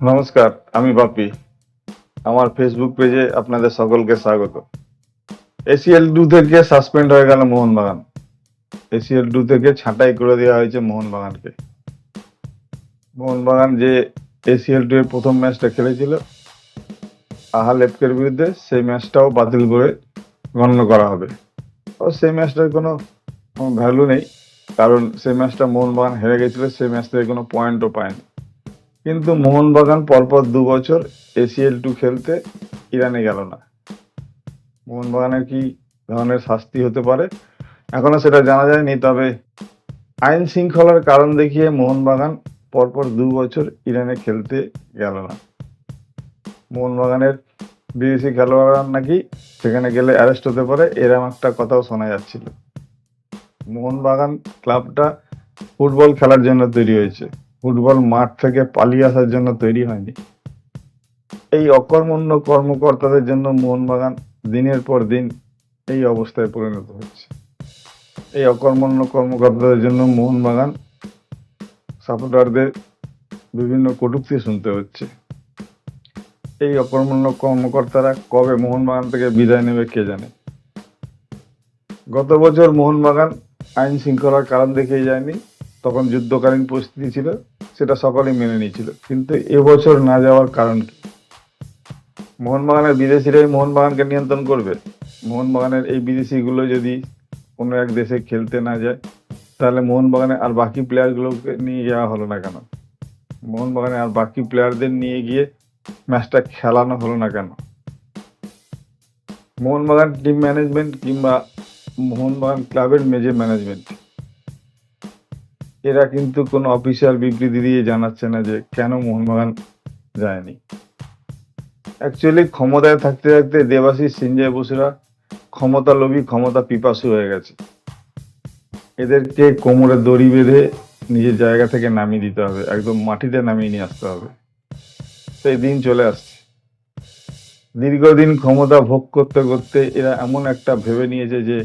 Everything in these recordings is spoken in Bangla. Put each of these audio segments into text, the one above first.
নমস্কার, আমি বাপি। আমার ফেসবুক পেজে আপনাদের সকলকে স্বাগত। এসিএল 2 থেকে সাসপেন্ড হয়ে গেল মোহনবাগান। এসিএল 2 থেকে ছাঁটাই করে দেওয়া হয়েছে মোহনবাগানকে। মোহনবাগান যে এসিএল 2 এর প্রথম ম্যাচটা খেলেছিল আহাল এফকের বিরুদ্ধে, সেই ম্যাচটাও বাতিল করে গণ্য করা হবে। সেই ম্যাচটার কোনো ভ্যালু নেই, কারণ সেই ম্যাচটা মোহনবাগান হেরে গেছিল, সেই ম্যাচ থেকে কোনো পয়েন্টও পায়নি। কিন্তু মোহনবাগান পরপর 2 বছর এসিএল 2 খেলতে ইরানে গেল না। মোহনবাগানের কি ধরনের শাস্তি হতে পারে এখনো সেটা জানা যায়নি, তবে আইন শৃঙ্খলার কারণ দেখিয়ে মোহনবাগান পরপর 2 বছর ইরানে খেলতে গেল না। মোহনবাগানের বিদেশি খেলোয়াড়রা নাকি সেখানে গেলে অ্যারেস্ট হতে পারে, এরকম একটা কথাও শোনা যাচ্ছিল। মোহনবাগান ক্লাবটা ফুটবল খেলার জন্য তৈরি হয়েছে, ফুটবল মাঠ থেকে পালিয়ে আসার জন্য তৈরি হয়নি। এই অকর্মণ্য কর্মকর্তাদের জন্য মোহনবাগান দিনের পর দিন এই অবস্থায় পরিণত হচ্ছে। এই অকর্মণ্য কর্মকর্তাদের জন্য মোহনবাগান সাপোর্টারদের বিভিন্ন কটূক্তি শুনতে হচ্ছে। এই অকর্মণ্য কর্মকর্তারা কবে মোহনবাগান থেকে বিদায় নেবে কে জানে। গত বছর মোহনবাগান আইন শৃঙ্খলার কারণ দেখিয়ে যায়নি, তখন যুদ্ধকালীন পরিস্থিতি ছিল, সেটা সকলেই মেনে নিয়েছিল। কিন্তু এবছর না যাওয়ার কারণ কি? মোহনবাগানের বিদেশিরাই মোহনবাগানকে নিয়ন্ত্রণ করবে? মোহনবাগানের এই বিদেশিগুলো যদি কোনো এক দেশে খেলতে না যায়, তাহলে মোহনবাগানে আর বাকি প্লেয়ারগুলোকে নিয়ে যাওয়া হলো না কেন? মোহনবাগানে আর বাকি প্লেয়ারদের নিয়ে গিয়ে ম্যাচটা খেলানো হলো না কেন? মোহনবাগান টিম ম্যানেজমেন্ট কিংবা মোহনবাগান ক্লাবের মেজর ম্যানেজমেন্ট এরা কিন্তু কোনো অফিসিয়াল বিবৃতি দিয়ে জানাচ্ছে না যে কেন মোহনবাগান যায়নি। অ্যাকচুয়ালি ক্ষমতায় থাকতে থাকতে দেবাশিস সিঞ্জয় বসুরা ক্ষমতা লোভী, ক্ষমতা পিপাসু হয়ে গেছে। এদেরকে কোমরে দড়ি বেঁধে নিজের জায়গা থেকে নামিয়ে দিতে হবে, একদম মাটিতে নামিয়ে নিয়ে আসতে হবে। সেই দিন চলে আসছে। দীর্ঘদিন ক্ষমতা ভোগ করতে করতে এরা এমন একটা ভেবে নিয়েছে যে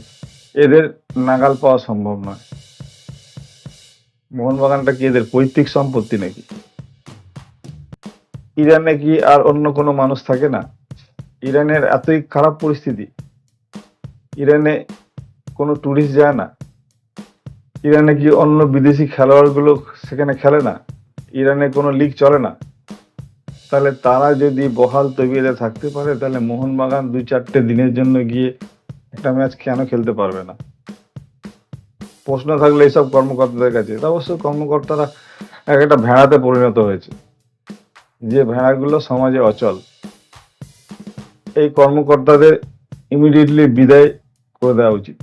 এদের নাগাল পাওয়া সম্ভব নয়। মোহনবাগানটা কি এদের পৈতৃক সম্পত্তি নাকি? ইরানে কি আর অন্য কোনো মানুষ থাকে না? ইরানের এতই খারাপ পরিস্থিতি? ইরানে কোনো ট্যুরিস্ট যায় না? ইরানে কি অন্য বিদেশি খেলোয়াড়গুলো সেখানে খেলে না? ইরানে কোনো লিগ চলে না? তাহলে তারা যদি বহাল তবিয়তে থাকতে পারে, তাহলে মোহনবাগান 2-4টে দিনের জন্য গিয়ে একটা ম্যাচ কেন খেলতে পারবে না? প্রশ্ন থাকলে এইসব কর্মকর্তাদের কাছে। অবশ্য কর্মকর্তারা একটা ভেড়াতে পরিণত হয়েছে, যে ভেড়াগুলো সমাজে অচল। এই কর্মকর্তাদের ইমিডিয়েটলি বিদায় করে দেওয়া উচিত।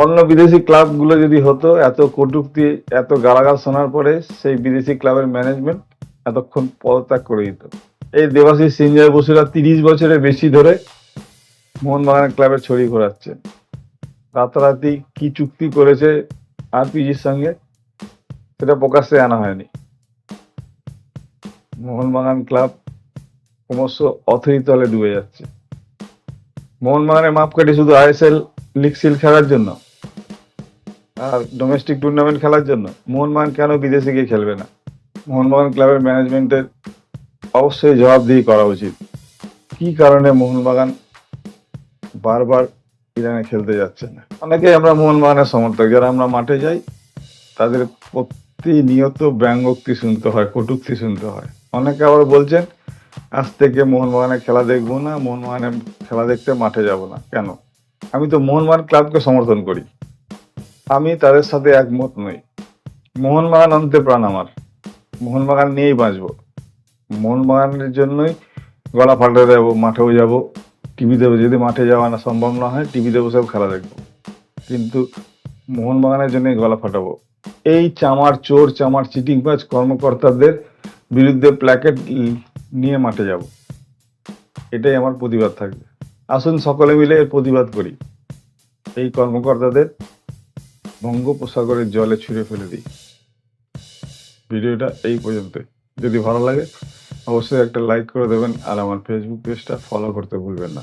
অন্য বিদেশি ক্লাবগুলো যদি হতো, এত কটূক্তি এত গালাগাল শোনার পরে সেই বিদেশি ক্লাবের ম্যানেজমেন্ট এতক্ষণ পদত্যাগ করে দিত। এই দেবাশিস সিঞ্জয় বসুরা 30 বছরের বেশি ধরে মোহনবাগান ক্লাবের ছড়ি ঘোরাচ্ছে। রাতারাতি কি চুক্তি করেছে আরপিজির সঙ্গে সেটা প্রকাশ্যে আনা হয়নি। মোহনবাগান ক্লাব ক্রমশ অথৈতলে ডুবে যাচ্ছে। মোহনবাগানের মাপকাঠি শুধু আইএসএল লিগ সিল খেলার জন্য আর ডোমেস্টিক টুর্নামেন্ট খেলার জন্য। মোহনবাগান কেন বিদেশে গিয়ে খেলবে না? মোহনবাগান ক্লাবের ম্যানেজমেন্টের অবশ্যই জবাবদিহি করা উচিত। কি কারণে মোহনবাগান বারবার ইরানে খেলতে যাচ্ছে না? অনেকেই আমরা মোহনবাগানের সমর্থক, যারা আমরা মাঠে যাই তাদের প্রতিনিয়ত ব্যঙ্গোক্তি শুনতে হয়, কটূক্তি শুনতে হয়। অনেকে আবার বলছেন আজ থেকে মোহনবাগানের খেলা দেখবো না, মোহনবাগানের খেলা দেখতে মাঠে যাব না। কেন? আমি তো মোহনবাগান ক্লাবকে সমর্থন করি, আমি তাদের সাথে একমত নই। মোহনবাগান অন্তে প্রাণ আমার, মোহনবাগান নিয়েই বাঁচবো। মোহনবাগানের জন্যই গলা ফাটাতে যাবো, মাঠেও যাব, টিভিতে যদি মাঠে যাওয়া না সম্ভব না হয় টিভিতে বসেও খেলা দেখবো, কিন্তু মোহনবাগানের জন্যই গলা ফাটাবো। এই চামার চোর, চামার চিটিংবাজ কর্মকর্তাদের বিরুদ্ধে প্ল্যাকেট নিয়ে মাঠে যাব, এটাই আমার প্রতিবাদ থাকবে। আসুন সকলে মিলে এর প্রতিবাদ করি, এই কর্মকর্তাদের বঙ্গোপসাগরের জলে ছুঁড়ে ফেলে দিই। ভিডিওটা এই পর্যন্ত। যদি ভালো লাগে অবশ্যই একটা লাইক করে দেবেন, আর আমার ফেসবুক পেজটা ফলো করতে ভুলবেন না।